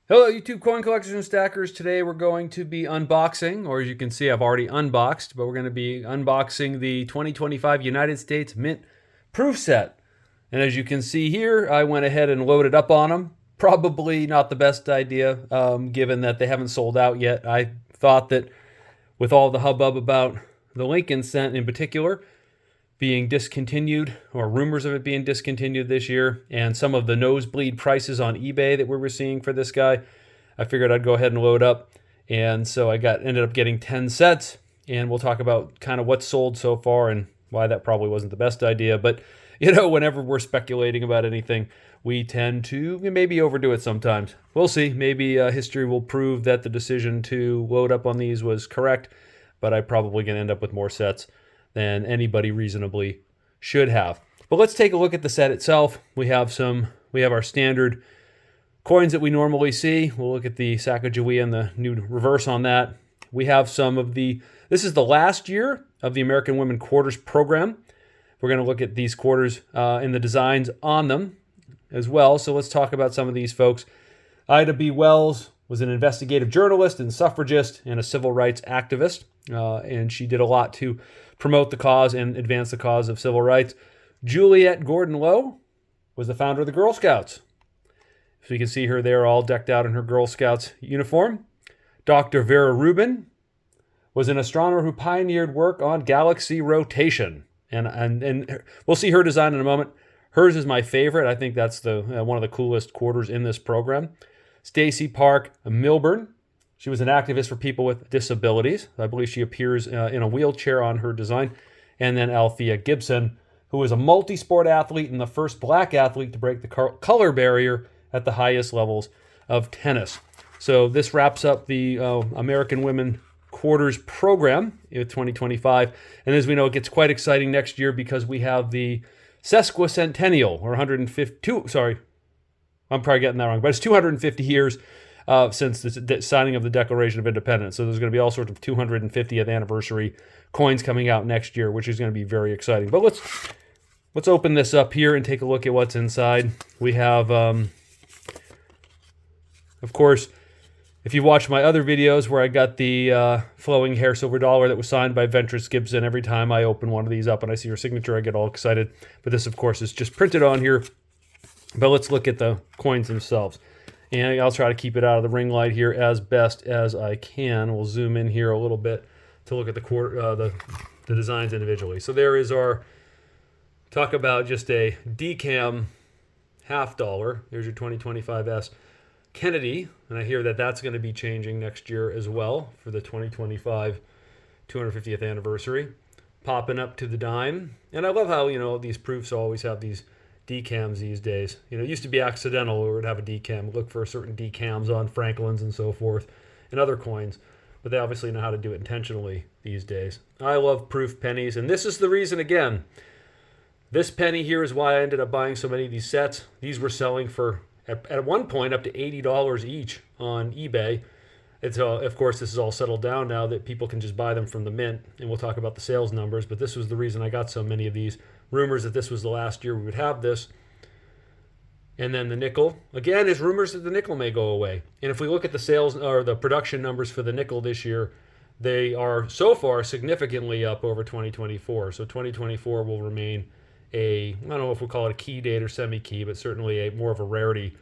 Hello, YouTube coin collectors and stackers. Today we're going to be unboxing, or as you can see, I've already unboxed, but we're going to be unboxing the 2025 United States Mint proof set. And as you can see here, I went ahead and loaded up on them. Probably not the best idea, given that they haven't sold out yet. I thought that with all the hubbub about the Lincoln cent in particular being discontinued, or rumors of it being discontinued this year, and some of the nosebleed prices on eBay that we were seeing for this guy, I figured I'd go ahead and load up. And so ended up getting 10 sets, and we'll talk about kind of what's sold so far and why that probably wasn't the best idea. But whenever we're speculating about anything, we tend to maybe overdo it sometimes. We'll see. Maybe history will prove that the decision to load up on these was correct, but I'm probably going to end up with more sets than anybody reasonably should have. But let's take a look at the set itself. We have our standard coins that we normally see. We'll look at the Sacagawea and the new reverse on that. We have this is the last year of the American Women Quarters program. We're going to look at these quarters and the designs on them as well. So let's talk about some of these folks. Ida B. Wells was an investigative journalist and suffragist and a civil rights activist. And she did a lot to promote the cause and advance the cause of civil rights. Juliette Gordon Low was the founder of the Girl Scouts. So you can see her there all decked out in her Girl Scouts uniform. Dr. Vera Rubin was an astronomer who pioneered work on galaxy rotation. And we'll see her design in a moment. Hers is my favorite. I think that's one of the coolest quarters in this program. Stacey Park Milburn. She was an activist for people with disabilities. I believe she appears in a wheelchair on her design. And then Althea Gibson, who was a multi-sport athlete and the first black athlete to break the color barrier at the highest levels of tennis. So this wraps up the American Women Quarters program in 2025. And as we know, it gets quite exciting next year because we have the sesquicentennial, or 152, sorry, I'm probably getting that wrong, but it's 250 years since the signing of the Declaration of Independence. So there's going to be all sorts of 250th anniversary coins coming out next year, which is going to be very exciting. But let's open this up here and take a look at what's inside. We have, of course, if you've watched my other videos where I got the flowing hair silver dollar that was signed by Ventress Gibson, every time I open one of these up and I see her signature, I get all excited. But this, of course, is just printed on here. But let's look at the coins themselves. And I'll try to keep it out of the ring light here as best as I can. We'll zoom in here a little bit to look at the designs individually. So there is talk about just a decam half dollar. There's your 2025 S Kennedy. And I hear that that's going to be changing next year as well for the 2025 250th anniversary. Popping up to the dime. And I love how, these proofs always have these decams these days. It used to be accidental or would have a decam. Look for certain decams on Franklin's and so forth and other coins. But they obviously know how to do it intentionally these days. I love proof pennies. And this is the reason, again, this penny here is why I ended up buying so many of these sets. These were selling for, at one point, up to $80 each on eBay. Of course, this is all settled down now that people can just buy them from the mint. And we'll talk about the sales numbers. But this was the reason I got so many of these. Rumors that this was the last year we would have this. And then the nickel. Again, there's rumors that the nickel may go away. And if we look at the sales or the production numbers for the nickel this year, they are so far significantly up over 2024. So 2024 will remain I don't know if we'll call it a key date or semi-key, but certainly more of a rarity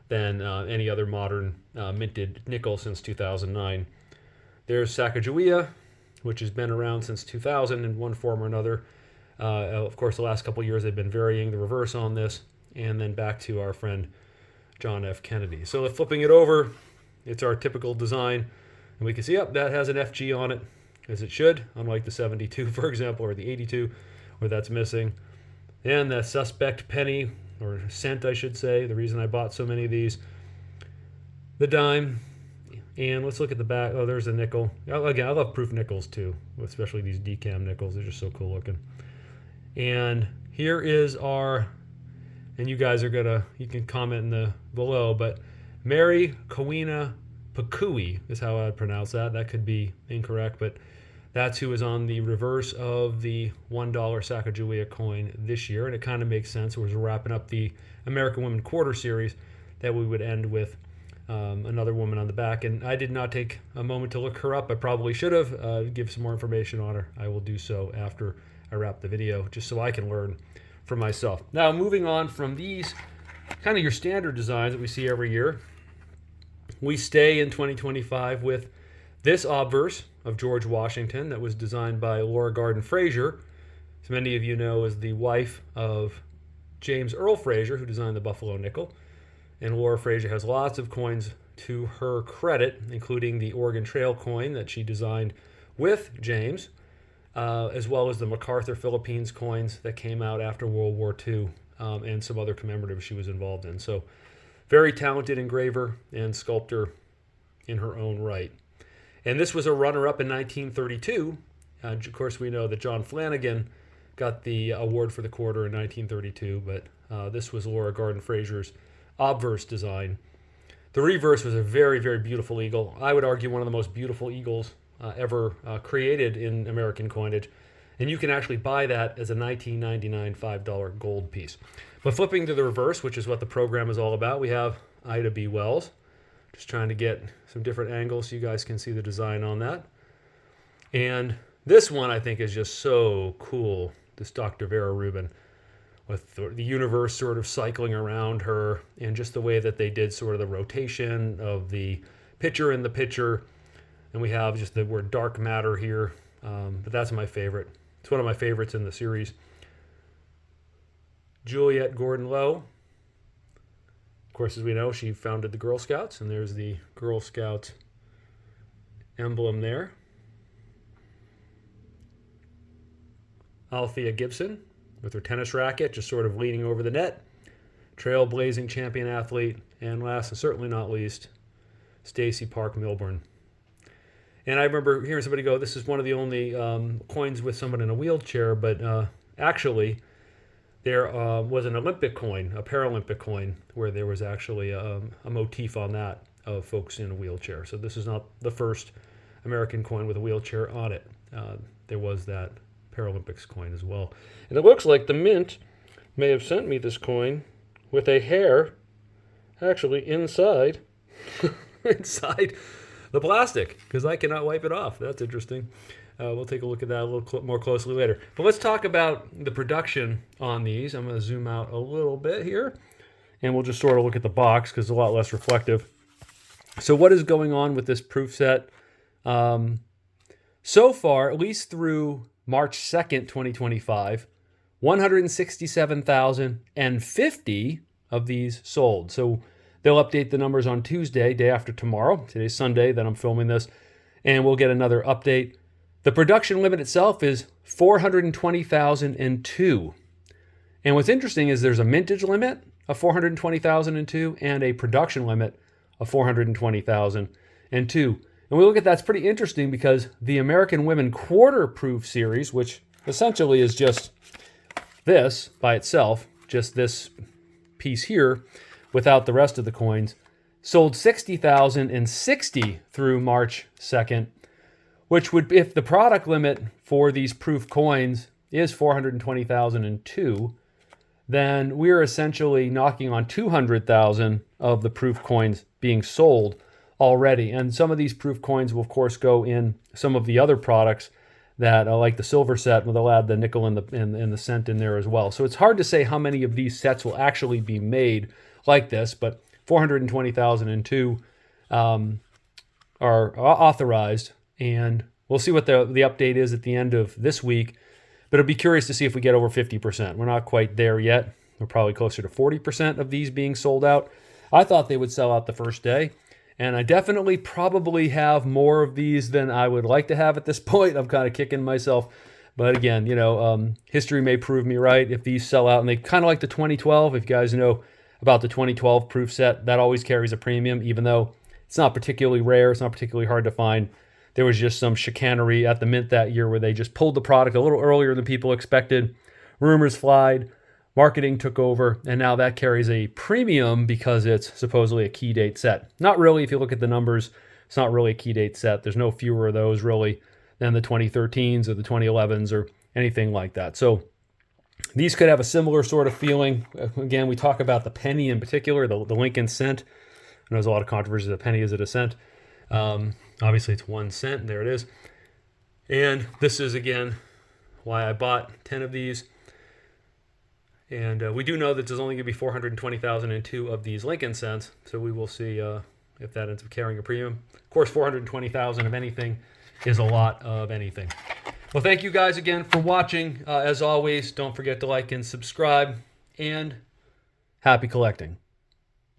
than any other modern minted nickel since 2009. There's Sacagawea, which has been around since 2000 in one form or another. Of course, the last couple of years they've been varying the reverse on this. And then back to our friend John F. Kennedy. So flipping it over, it's our typical design. And we can see, that has an FG on it, as it should, unlike the 72, for example, or the 82, where that's missing. And the suspect penny, or cent, I should say, the reason I bought so many of these. The dime. And let's look at the back. Oh, there's a nickel. Again, I love proof nickels, too, especially these decam nickels. They're just so cool looking. And here is and you guys you can comment below, but Mary Kowina Pakui is how I'd pronounce that. That could be incorrect, but that's who is on the reverse of the $1 Sacagawea coin this year. And it kind of makes sense. We're wrapping up the American Women Quarter series that we would end with another woman on the back. And I did not take a moment to look her up. I probably should have. Give some more information on her. I will do so after I wrap the video, just so I can learn for myself. Now, moving on from these kind of your standard designs that we see every year, we stay in 2025 with this obverse of George Washington that was designed by Laura Garden Frazier. As many of you know, is the wife of James Earl Frazier, who designed the Buffalo nickel. And Laura Frazier has lots of coins to her credit, including the Oregon Trail coin that she designed with James, as well as the MacArthur Philippines coins that came out after World War II, and some other commemoratives she was involved in. So very talented engraver and sculptor in her own right. And this was a runner-up in 1932. Of course, we know that John Flanagan got the award for the quarter in 1932, but this was Laura Garden Frazier's obverse design. The reverse was a very, very beautiful eagle. I would argue one of the most beautiful eagles ever created in American coinage. And you can actually buy that as a $19.99 $5 gold piece. But flipping to the reverse, which is what the program is all about, we have Ida B. Wells. Just trying to get some different angles so you guys can see the design on that. And this one I think is just so cool, this Dr. Vera Rubin, with the universe sort of cycling around her, and just the way that they did sort of the rotation of the picture in the picture. And we have just the word dark matter here, but that's my favorite. It's one of my favorites in the series. Juliette Gordon Low. Of course, as we know, she founded the Girl Scouts, and there's the Girl Scout emblem there. Althea Gibson, with her tennis racket, just sort of leaning over the net. Trailblazing champion athlete. And last and certainly not least, Stacey Park Milburn. And I remember hearing somebody go, this is one of the only coins with someone in a wheelchair, but actually there was an Olympic coin, a Paralympic coin, where there was actually a motif on that of folks in a wheelchair. So this is not the first American coin with a wheelchair on it. There was that Paralympics coin as well. And it looks like the Mint may have sent me this coin with a hair actually inside inside the plastic, because I cannot wipe it off. That's interesting. We'll take a look at that a little more closely later. But let's talk about the production on these. I'm going to zoom out a little bit here, and we'll just sort of look at the box because it's a lot less reflective. So what is going on with this proof set? So far, at least through March 2nd, 2025, 167,050 of these sold. So they'll update the numbers on Tuesday, day after tomorrow. Today's Sunday that I'm filming this, and we'll get another update. The production limit itself is 420,002. And what's interesting is there's a mintage limit of 420,002 and a production limit of 420,002. And we look at that's pretty interesting because the American Women Quarter Proof Series, which essentially is just this by itself, just this piece here without the rest of the coins, sold 60,060 through March 2nd, which would, if the product limit for these proof coins is 420,002, then we're essentially knocking on 200,000 of the proof coins being sold already. And some of these proof coins will, of course, go in some of the other products that, like the silver set, where they'll add the nickel and the cent in there as well. So it's hard to say how many of these sets will actually be made like this, but 420,002 are authorized, and we'll see what the update is at the end of this week. But I'd be curious to see if we get over 50%. We're not quite there yet. We're probably closer to 40% of these being sold out. I thought they would sell out the first day, and I definitely probably have more of these than I would like to have at this point. I'm kind of kicking myself. But again, history may prove me right if these sell out. And they kind of like the 2012, if you guys know about the 2012 proof set, that always carries a premium, even though it's not particularly rare, it's not particularly hard to find. There was just some chicanery at the Mint that year where they just pulled the product a little earlier than people expected. Rumors flied, marketing took over, and now that carries a premium because it's supposedly a key date set. Not really, if you look at the numbers, it's not really a key date set. There's no fewer of those really than the 2013s or the 2011s or anything like that. So these could have a similar sort of feeling. Again, we talk about the penny in particular, the Lincoln cent. there's a lot of controversy. A penny, is it a cent? Obviously, it's 1 cent. And there it is. And this is, again, why I bought 10 of these. And we do know that there's only going to be 420,002 of these Lincoln cents. So we will see if that ends up carrying a premium. Of course, 420,000 of anything is a lot of anything. Well, thank you guys again for watching. As always, don't forget to like and subscribe. And happy collecting.